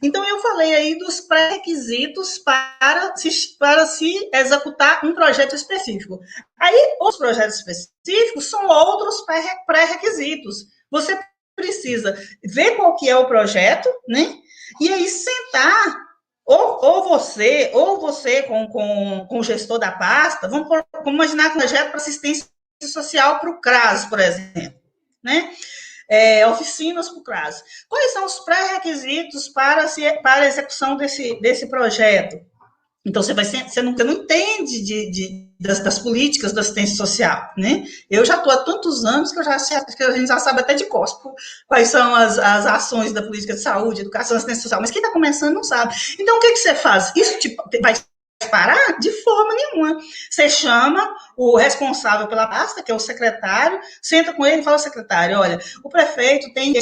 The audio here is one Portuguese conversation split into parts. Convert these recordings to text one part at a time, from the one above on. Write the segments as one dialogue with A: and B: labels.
A: Então, eu falei aí dos pré-requisitos para se executar um projeto específico. Aí, os projetos específicos são outros pré-requisitos. Você precisa ver qual que é o projeto, né? E aí sentar, ou você com o gestor da pasta, vamos imaginar que um projeto para assistência social para o CRAS, por exemplo, né? Oficinas para o CRAS. Quais são os pré-requisitos para a execução desse projeto? Então, você não entende das políticas da assistência social, né? Eu já estou há tantos anos que a gente já sabe até de cor quais são as ações da política de saúde, educação, assistência social, mas quem está começando não sabe. Então, o que você faz? Isso vai parar? De forma nenhuma. Você chama o responsável pela pasta, que é o secretário, senta com ele e fala, secretário, olha, o prefeito tem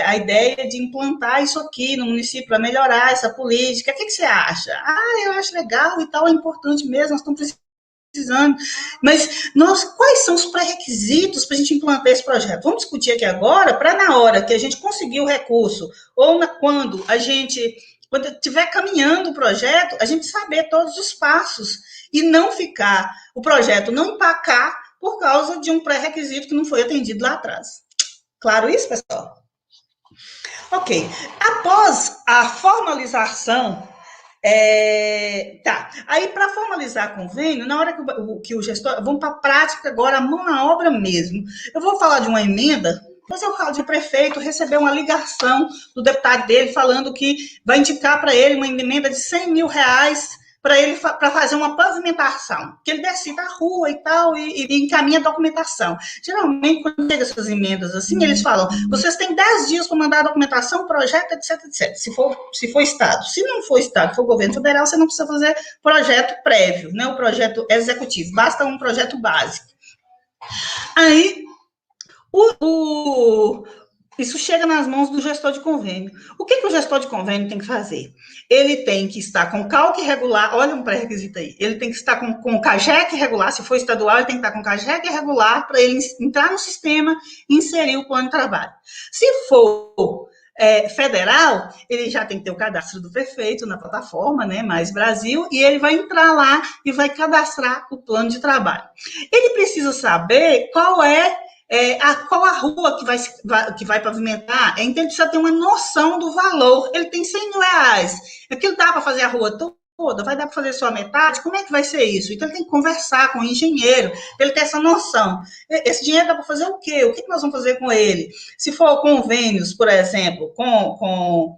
A: a ideia de implantar isso aqui no município para melhorar essa política, o que você acha? Eu acho legal e tal, é importante mesmo, nós estamos precisando, mas quais são os pré-requisitos para a gente implantar esse projeto? Vamos discutir aqui agora, para na hora que a gente conseguir o recurso, ou quando estiver caminhando o projeto, a gente saber todos os passos e não ficar, o projeto não empacar por causa de um pré-requisito que não foi atendido lá atrás. Claro isso, pessoal? Ok. Após a formalização, aí para formalizar convênio, na hora que o gestor, vamos para a prática agora, a mão na obra mesmo. Eu vou falar de uma emenda. Mas eu falo de prefeito receber uma ligação do deputado dele falando que vai indicar para ele uma emenda de R$100 mil para fazer uma pavimentação, que ele decida a rua e tal, e encaminha a documentação. Geralmente, quando chega essas emendas assim, eles falam, vocês têm 10 dias para mandar a documentação, projeto, etc, etc, se for Estado. Se não for Estado, for governo federal, você não precisa fazer projeto prévio, né, o projeto executivo, basta um projeto básico. Aí, isso chega nas mãos do gestor de convênio. O que o gestor de convênio tem que fazer? Ele tem que estar com CALC regular, olha um pré-requisito aí, ele tem que estar com o CAGEC regular, se for estadual, ele tem que estar com o CAGEC regular para ele entrar no sistema e inserir o plano de trabalho. Se for federal, ele já tem que ter o cadastro do prefeito na plataforma, né, Mais Brasil, e ele vai entrar lá e vai cadastrar o plano de trabalho. Ele precisa saber qual a rua que vai pavimentar, então ele precisa ter uma noção do valor. Ele tem R$100 mil, aquilo dá para fazer a rua toda, vai dar para fazer só a metade, como é que vai ser isso? Então ele tem que conversar com o engenheiro, para ele ter essa noção. Esse dinheiro dá para fazer o quê? O que nós vamos fazer com ele? Se for convênios, por exemplo, com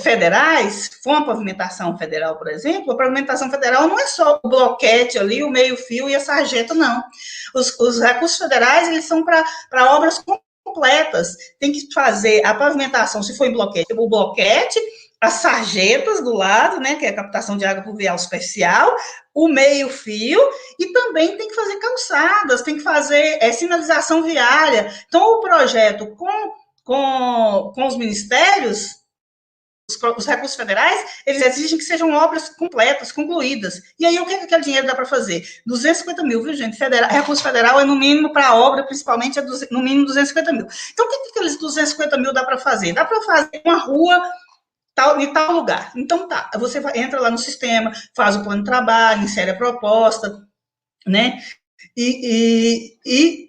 A: federais, for uma pavimentação federal, por exemplo, a pavimentação federal não é só o bloquete ali, o meio-fio e a sarjeta, não. Os recursos federais, eles são para obras completas. Tem que fazer a pavimentação, se for em bloquete, o bloquete, as sarjetas do lado, né, que é a captação de água pluvial especial, o meio-fio, e também tem que fazer calçadas, tem que fazer sinalização viária. Então, o projeto com os ministérios, os recursos federais, eles exigem que sejam obras completas, concluídas. E aí, o que aquele dinheiro dá para fazer? 250 mil, viu, gente? Recurso federal é no mínimo para a obra, principalmente, no mínimo 250 mil. Então, o que aqueles 250 mil dá para fazer? Dá para fazer uma rua em tal lugar. Então, você entra lá no sistema, faz o plano de trabalho, insere a proposta, né?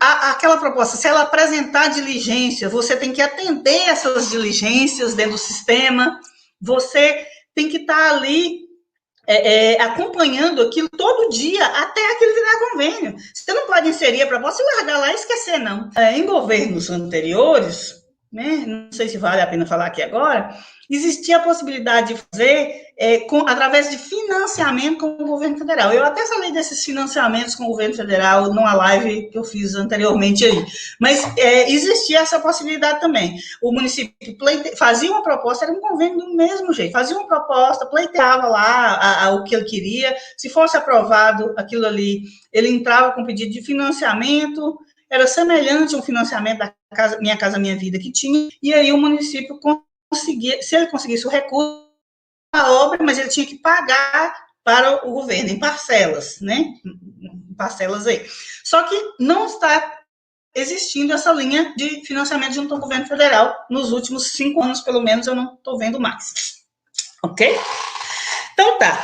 A: Aquela proposta, se ela apresentar diligência, você tem que atender essas diligências dentro do sistema, você tem que estar ali acompanhando aquilo todo dia, até aquilo virar convênio. Você não pode inserir a proposta e largar lá e esquecer, não. Em governos anteriores, né, não sei se vale a pena falar aqui agora, existia a possibilidade de fazer através de financiamento com o governo federal. Eu até falei desses financiamentos com o governo federal numa live que eu fiz anteriormente aí, mas existia essa possibilidade também. O município fazia uma proposta, era um convênio do mesmo jeito, fazia uma proposta, pleiteava lá o que ele queria, se fosse aprovado aquilo ali, ele entrava com pedido de financiamento, era semelhante a um financiamento da Minha Casa Minha Vida que tinha, e aí o município conseguia, se ele conseguisse o recurso da obra, mas ele tinha que pagar para o governo em parcelas, né? Em parcelas aí. Só que não está existindo essa linha de financiamento junto ao governo federal nos últimos 5 anos, pelo menos, eu não estou vendo mais. Ok? Então tá.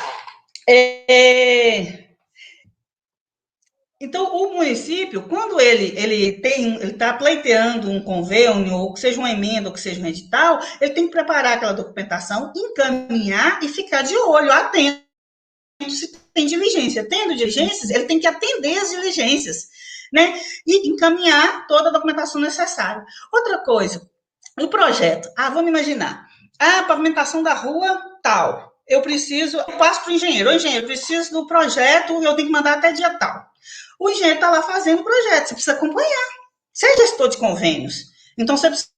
A: Então, o município, quando ele está pleiteando um convênio, ou que seja uma emenda, ou que seja um edital, ele tem que preparar aquela documentação, encaminhar e ficar de olho, atento, se tem diligência. Tendo diligências, ele tem que atender as diligências, né? E encaminhar toda a documentação necessária. Outra coisa, o projeto. Vamos imaginar. A pavimentação da rua, tal. Eu passo para o engenheiro. Engenheiro, preciso do projeto, eu tenho que mandar até dia tal. O engenheiro está lá fazendo o projeto, você precisa acompanhar. Você é gestor de convênios. Então, você precisa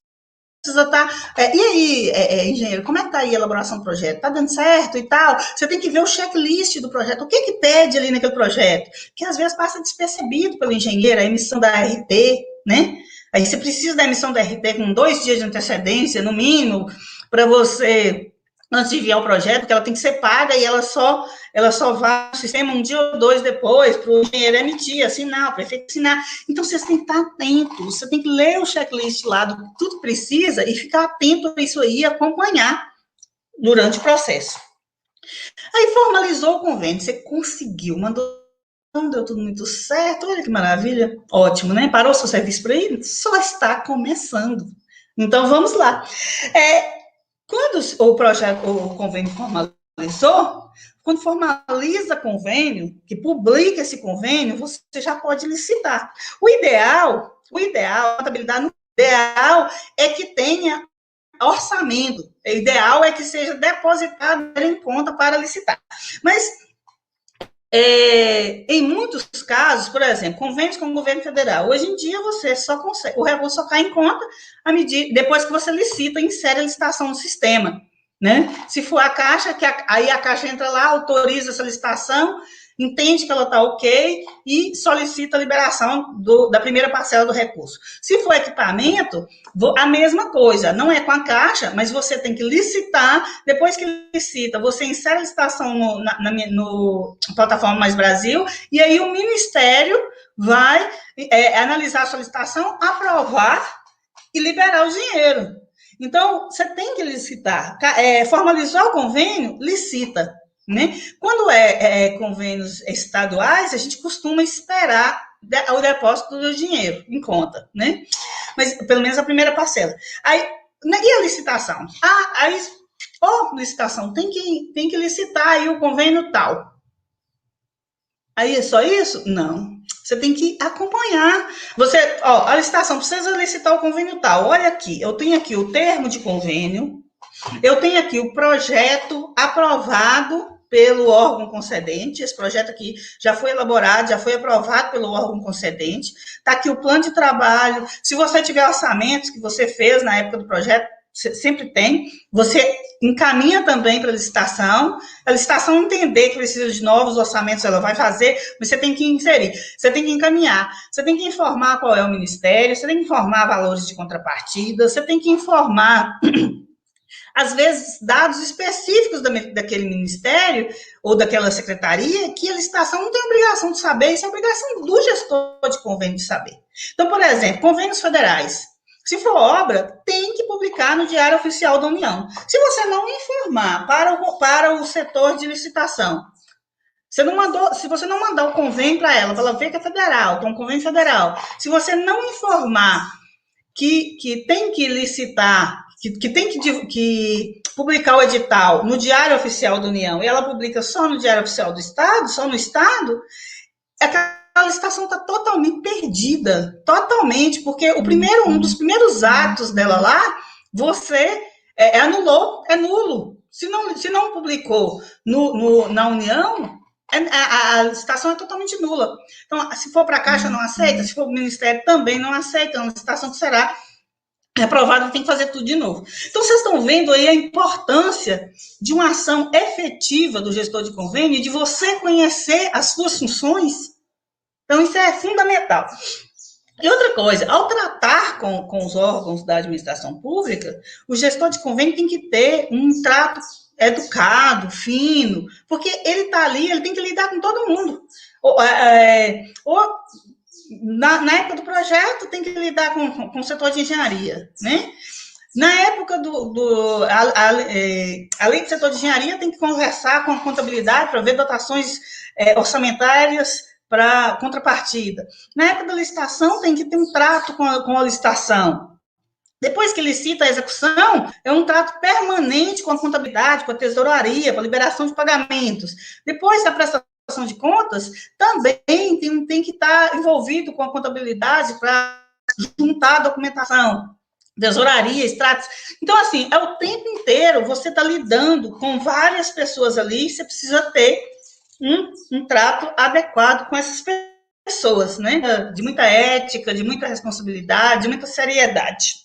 A: estar. E aí, engenheiro, como é que está aí a elaboração do projeto? Está dando certo e tal? Você tem que ver o checklist do projeto. O que pede ali naquele projeto? Que às vezes passa despercebido pelo engenheiro, a emissão da RT, né? Aí você precisa da emissão da RT com 2 dias de antecedência, no mínimo, para você, antes de enviar o projeto, porque ela tem que ser paga e ela só vai no sistema 1 dia ou 2 depois, para o engenheiro emitir, assinar, o prefeito assinar. Então, vocês têm que estar atentos, você tem que ler o checklist lá do que tudo precisa e ficar atento a isso aí e acompanhar durante o processo. Aí formalizou o convênio, você conseguiu, mandou, deu tudo muito certo, olha que maravilha, ótimo, né? Parou seu serviço por aí? Só está começando. Então, vamos lá. Quando o convênio formalizou, quando formaliza convênio, que publica esse convênio, você já pode licitar. O ideal, a contabilidade, o ideal é que tenha orçamento. O ideal é que seja depositado em conta para licitar. Mas em muitos casos, por exemplo, convênios com o governo federal, hoje em dia você só consegue, o recurso só cai em conta depois que você licita e insere a licitação no sistema, né? Se for a Caixa, aí a Caixa entra lá, autoriza essa licitação, entende que ela está ok e solicita a liberação da primeira parcela do recurso. Se for equipamento, a mesma coisa, não é com a Caixa, mas você tem que licitar, depois que licita, você insere a licitação no plataforma Mais Brasil, e aí o Ministério vai analisar a solicitação, aprovar e liberar o dinheiro. Então, você tem que licitar. Formalizou o convênio, licita. Né? Quando convênios estaduais, a gente costuma esperar o depósito do dinheiro em conta, né? Mas pelo menos a primeira parcela. Aí, e a licitação? Licitação, tem que licitar aí o convênio tal. Aí é só isso? Não. Você tem que acompanhar. A licitação precisa licitar o convênio tal. Olha aqui, eu tenho aqui o termo de convênio, eu tenho aqui o projeto aprovado pelo órgão concedente. Esse projeto aqui já foi elaborado, já foi aprovado pelo órgão concedente. Está aqui o plano de trabalho. Se você tiver orçamentos que você fez na época do projeto, sempre tem. Você encaminha também para a licitação entender que precisa de novos orçamentos, ela vai fazer, mas você tem que inserir, você tem que encaminhar, você tem que informar qual é o ministério, você tem que informar valores de contrapartida, você tem que informar às vezes, dados específicos daquele ministério ou daquela secretaria que a licitação não tem obrigação de saber, isso é obrigação do gestor de convênio de saber. Então, por exemplo, convênios federais. Se for obra, tem que publicar no Diário Oficial da União. Se você não informar para o setor de licitação, se você não mandar o convênio para ela ver que é federal, então um convênio federal, se você não informar que tem que licitar, que tem que publicar o edital no Diário Oficial da União, e ela publica só no Diário Oficial do Estado, só no Estado, a licitação está totalmente perdida, totalmente, porque um dos primeiros atos dela lá, você anulou, é nulo. Se não publicou na União, a licitação é totalmente nula. Então, se for para a Caixa, não aceita, se for para o Ministério, também não aceita, é uma licitação que será reprovada, tem que fazer tudo de novo. Então, vocês estão vendo aí a importância de uma ação efetiva do gestor de convênio e de você conhecer as suas funções. Então, isso é fundamental. E outra coisa, ao tratar com os órgãos da administração pública, o gestor de convênio tem que ter um trato educado, fino, porque ele está ali, ele tem que lidar com todo mundo. Na época do projeto, tem que lidar com o setor de engenharia, né? Na época além do setor de engenharia, tem que conversar com a contabilidade para ver dotações orçamentárias para contrapartida. Na época da licitação, tem que ter um trato com a licitação. Depois que licita a execução, é um trato permanente com a contabilidade, com a tesouraria, para liberação de pagamentos. Depois da prestação de contas, também tem que estar envolvido com a contabilidade para juntar a documentação, tesouraria, extratos. Então, assim, é o tempo inteiro você está lidando com várias pessoas ali, você precisa ter um trato adequado com essas pessoas, né? De muita ética, de muita responsabilidade, de muita seriedade.